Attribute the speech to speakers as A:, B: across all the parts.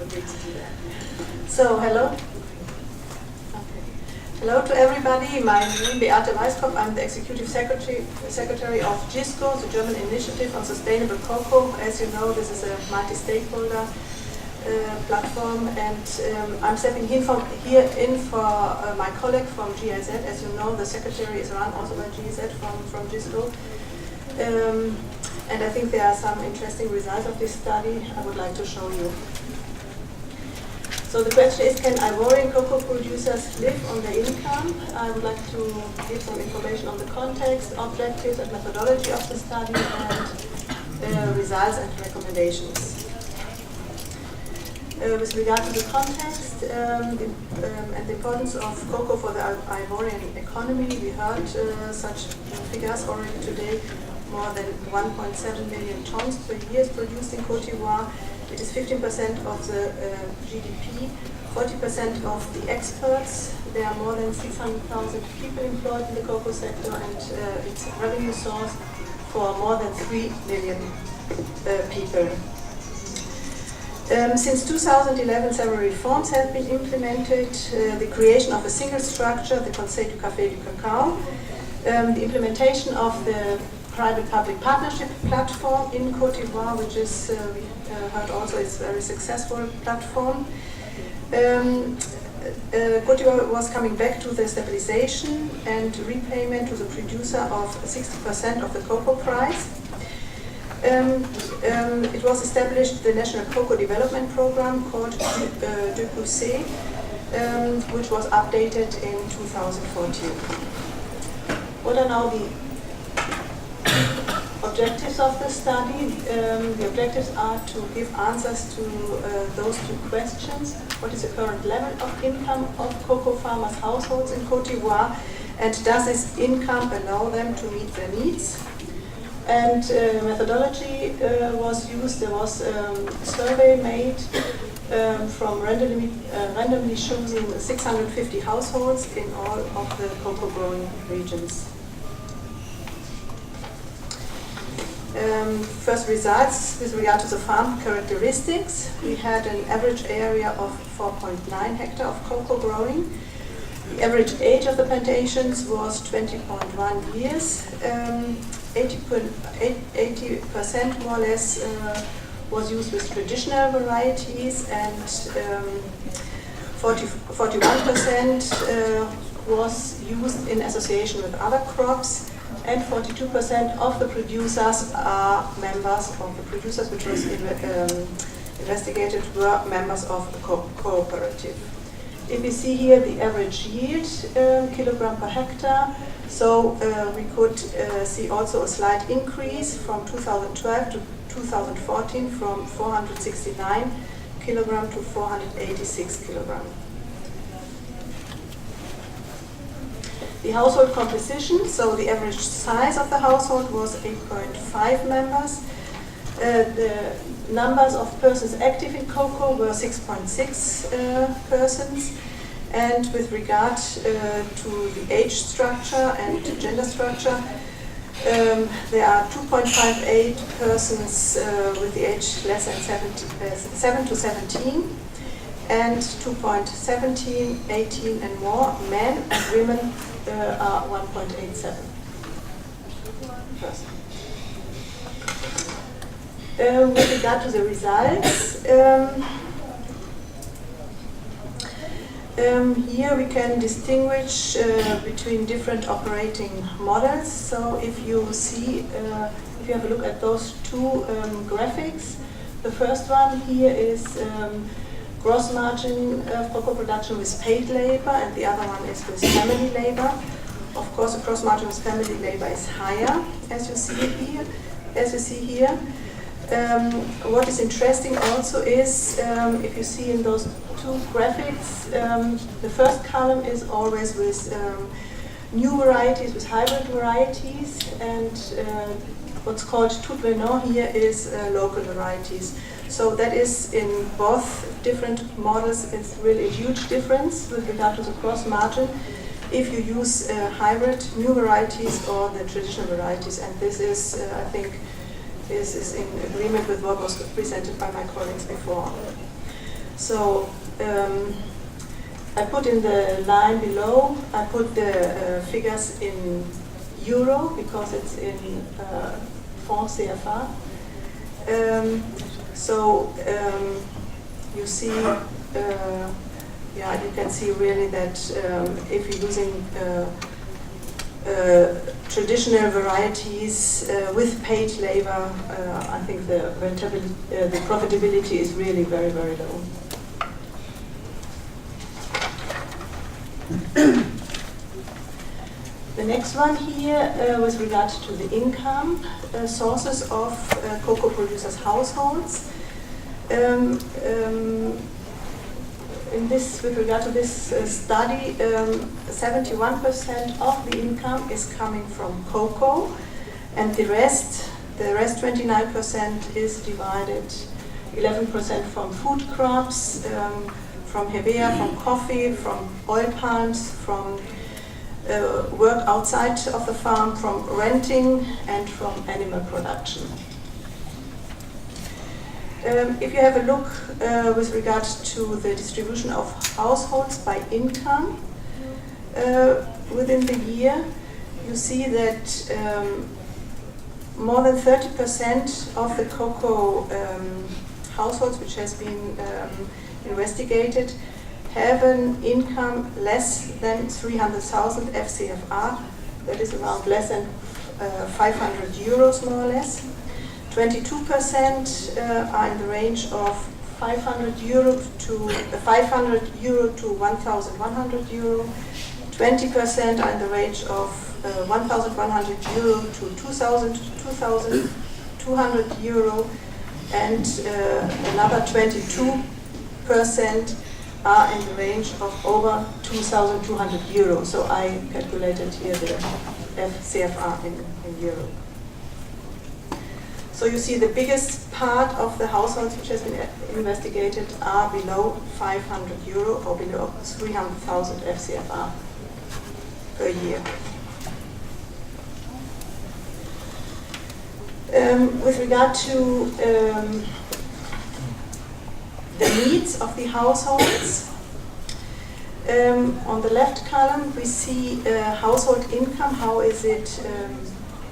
A: agreed to do that. So, hello. Okay. Hello to everybody. My name is Beate Weiskopf. I'm the Executive Secretary of GISCO, the German Initiative on Sustainable Cocoa. As you know, this is a multi-stakeholder platform, and I'm stepping in for my colleague from GIZ. As you know, the secretary is run also by GIZ from GISCO. And I think there are some interesting results of this study I would like to show you. So the question is, can Ivorian cocoa producers live on their income? I would like to give some information on the context, objectives and methodology of the study, and results and recommendations. With regard to the context and the importance of cocoa for the Ivorian economy, we heard such figures already today. More than 1.7 million tons per year is produced in Côte d'Ivoire. It is 15% of the GDP, 40% of the exports. There are more than 600,000 people employed in the cocoa sector, and it's a revenue source for more than 3 million people. Since 2011, several reforms have been implemented. The creation of a single structure, the Conseil du Café du Cacao, the implementation of the private-public partnership platform in Côte d'Ivoire, which is, we heard also, is a very successful platform. Côte d'Ivoire was coming back to the stabilization and repayment to the producer of 60% of the cocoa price. It was established the National Cocoa Development Program called DECOUC, which was updated in 2014. What are now the objectives of the study? The objectives are to give answers to those two questions. What is the current level of income of cocoa farmers' households in Côte d'Ivoire, and does this income allow them to meet their needs? And methodology was used. There was a survey made from randomly choosing 650 households in all of the cocoa growing regions. First results with regard to the farm characteristics. We had an average area of 4.9 hectares of cocoa growing. The average age of the plantations was 20.1 years. 80% more or less was used with traditional varieties, and 41% was used in association with other crops. And 42% of the producers are members of the producers, which was investigated, were members of a cooperative. If we see here the average yield, kilogram per hectare, so we could see also a slight increase from 2012 to 2014 from 469 kilogram to 486 kilogram. The household composition, so the average size of the household was 8.5 members. The numbers of persons active in cocoa were 6.6 persons. And with regard to the age structure and gender structure, there are 2.58 persons with the age less than 7 to 17, and 2.17, 18 and more. Men and women are 1.87 persons. With regard to the results, here we can distinguish between different operating models. So if you see, if you have a look at those two graphics, the first one here is gross margin of cocoa production with paid labor, and the other one is with family labor. Of course, the gross margin with family labor is higher, as you see here. What is interesting also is, if you see in those two graphics, the first column is always with new varieties, with hybrid varieties, and what's called tout venant here is local varieties. So that is in both different models, it's really a huge difference with regard to the gross margin if you use hybrid new varieties or the traditional varieties, and this is, I think, this is in agreement with what was presented by my colleagues before. So I put in the line below, I put the figures in euro because it's in francs CFA. You see, you can see really that if you're using traditional varieties with paid labor, I think the profitability is really very, very low. The next one here with regard to the income sources of cocoa producers' households. With regard to this study, 71% of the income is coming from cocoa, and the rest 29% is divided 11% from food crops, from hevea, from coffee, from oil palms, from work outside of the farm, from renting, and from animal production. If you have a look with regard to the distribution of households by income within the year, you see that more than 30% of the cocoa households which has been investigated have an income less than 300,000 FCFR, that is around less than 500 euros more or less. 22% are in the range of 500 euro to 1,100 euro. 20% are in the range of 1,100 euro to 2,200 euro, and another 22% are in the range of over 2,200 euro. So I calculated here the FCFR in euro. So you see the biggest part of the households which has been investigated are below 500 euro or below 300,000 FCFR per year. With regard to the needs of the households, on the left column we see household income, how is it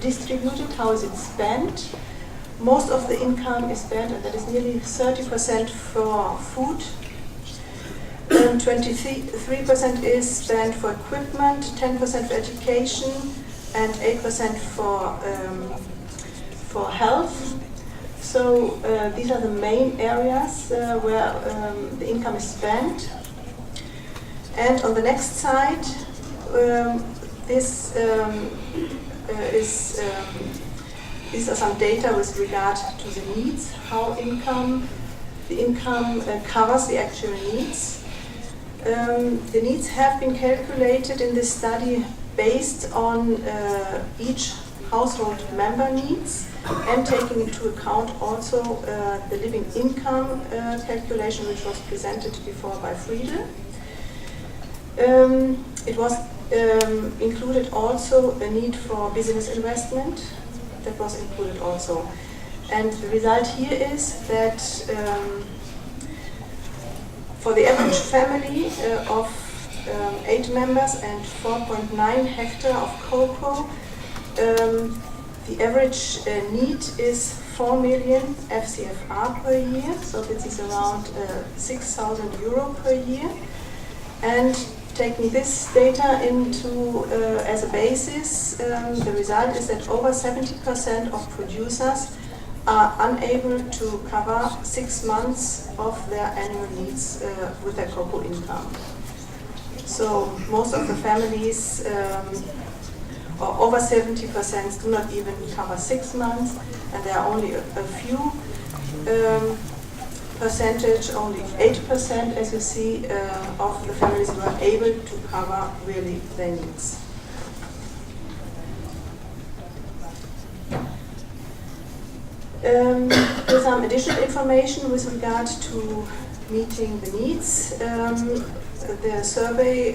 A: distributed, how is it spent. Most of the income is spent, and that is nearly 30% for food. 23% is spent for equipment, 10% for education, and 8% for health. So these are the main areas where the income is spent. And on the next slide, these are some data with regard to the needs, how the income covers the actual needs. The needs have been calculated in this study based on each household member needs and taking into account also the living income calculation, which was presented before by Friedel. It was included also a need for business investment. That was included also. And the result here is that for the average family of 8 members and 4.9 hectare of cocoa, the average need is 4 million FCFR per year, so this is around 6,000 euro per year. And taking this data into as a basis, the result is that over 70% of producers are unable to cover 6 months of their annual needs with their cocoa income. So most of the families, or over 70%, do not even cover 6 months, and there are only a few percentage, only 8%, as you see, of the families who are able to cover really their needs. With some additional information with regard to meeting the needs, the survey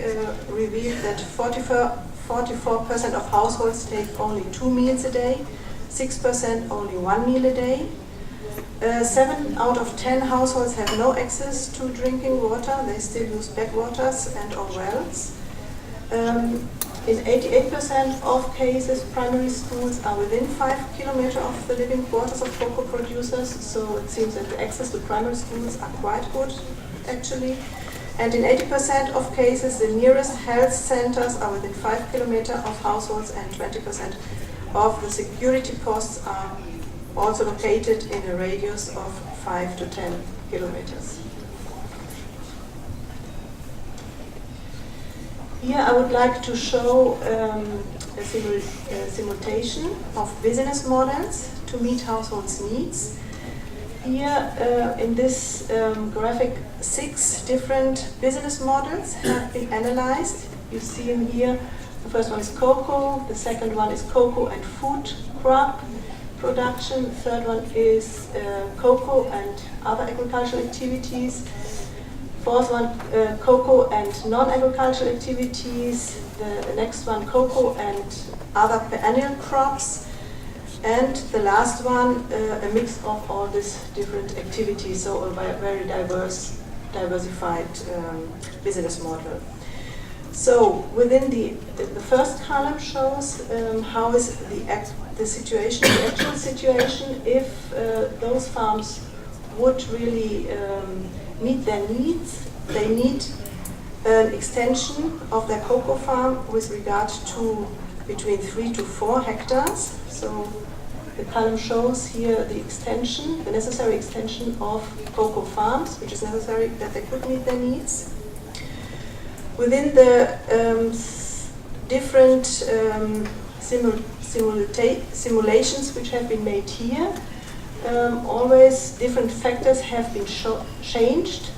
A: revealed that 44% of households take only 2 meals a day, 6% only 1 meal a day. 7 out of 10 households have no access to drinking water. They still use backwaters and or wells. In 88% of cases, primary schools are within 5 kilometers of the living quarters of cocoa producers, so it seems that the access to primary schools are quite good, actually. And in 80% of cases, the nearest health centers are within 5 kilometers of households, and 20% of the security posts are also located in a radius of 5 to 10 kilometers. Here I would like to show a simulation of business models to meet households' needs. Here in this graphic, 6 different business models have been analyzed. You see them here. The first one is cocoa, the second one is cocoa and food crop production, the third one is cocoa and other agricultural activities, fourth one cocoa and non-agricultural activities, the next one cocoa and other perennial crops, and the last one a mix of all these different activities, so a very diversified business model. So within the first column shows how is the situation, the actual situation, if those farms would really meet their needs. They need an extension of their cocoa farm with regard to between 3 to 4 hectares. So the column shows here the extension, the necessary extension of cocoa farms, which is necessary that they could meet their needs. Within the different simulations which have been made here, always different factors have been changed.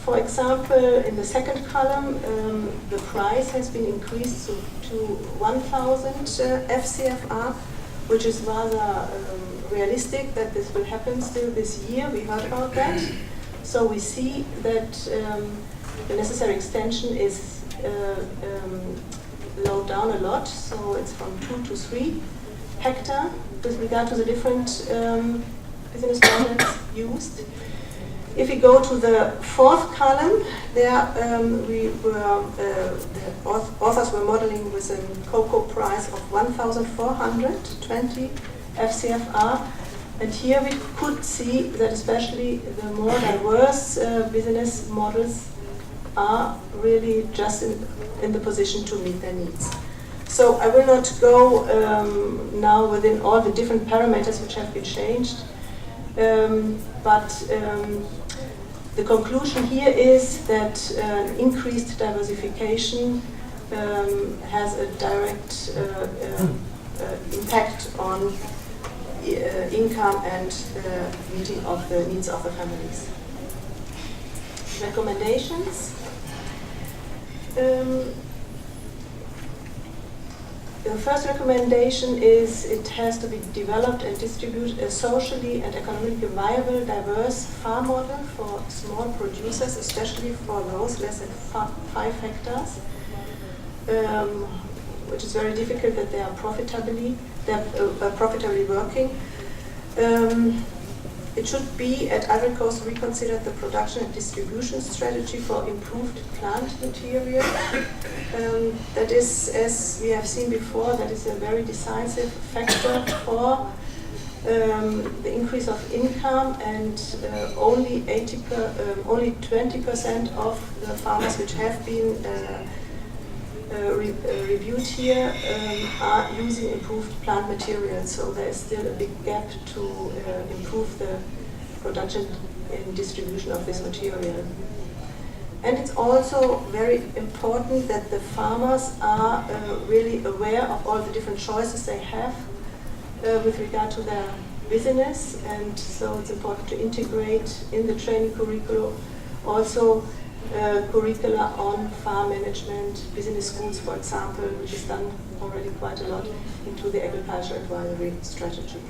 A: For example, in the second column, the price has been increased to 1,000 FCFR, which is rather realistic that this will happen still this year. We heard about that. So we see that the necessary extension is lowered down a lot, so it's from 2 to 3 hectare with regard to the different business models used. If we go to the fourth column, there the authors were modeling with a cocoa price of 1,420 FCFR. And here we could see that especially the more diverse business models are really just in the position to meet their needs. So I will not go now within all the different parameters which have been changed, but the conclusion here is that increased diversification has a direct impact on income and meeting of the needs of the families. Recommendations. The first recommendation is it has to be developed and distributed a socially and economically viable, diverse farm model for small producers, especially for those less than 5 hectares, which is very difficult that they are profitably working. It should be at Ivory Coast reconsidered the production and distribution strategy for improved plant material. That is, as we have seen before, that is a very decisive factor for the increase of income, and only 20% of the farmers which have been reviewed here are using improved plant materials, so there is still a big gap to improve the production and distribution of this material. And it's also very important that the farmers are really aware of all the different choices they have with regard to their business, and so it's important to integrate in the training curriculum also curricula on farm management, business schools, for example, which is done already quite a lot into the agriculture advisory strategy.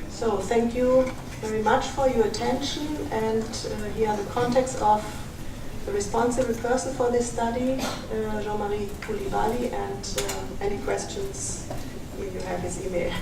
A: So thank you very much for your attention, and here are the contacts of the responsible person for this study, Jean-Marie Koulibaly, and any questions, you have his email.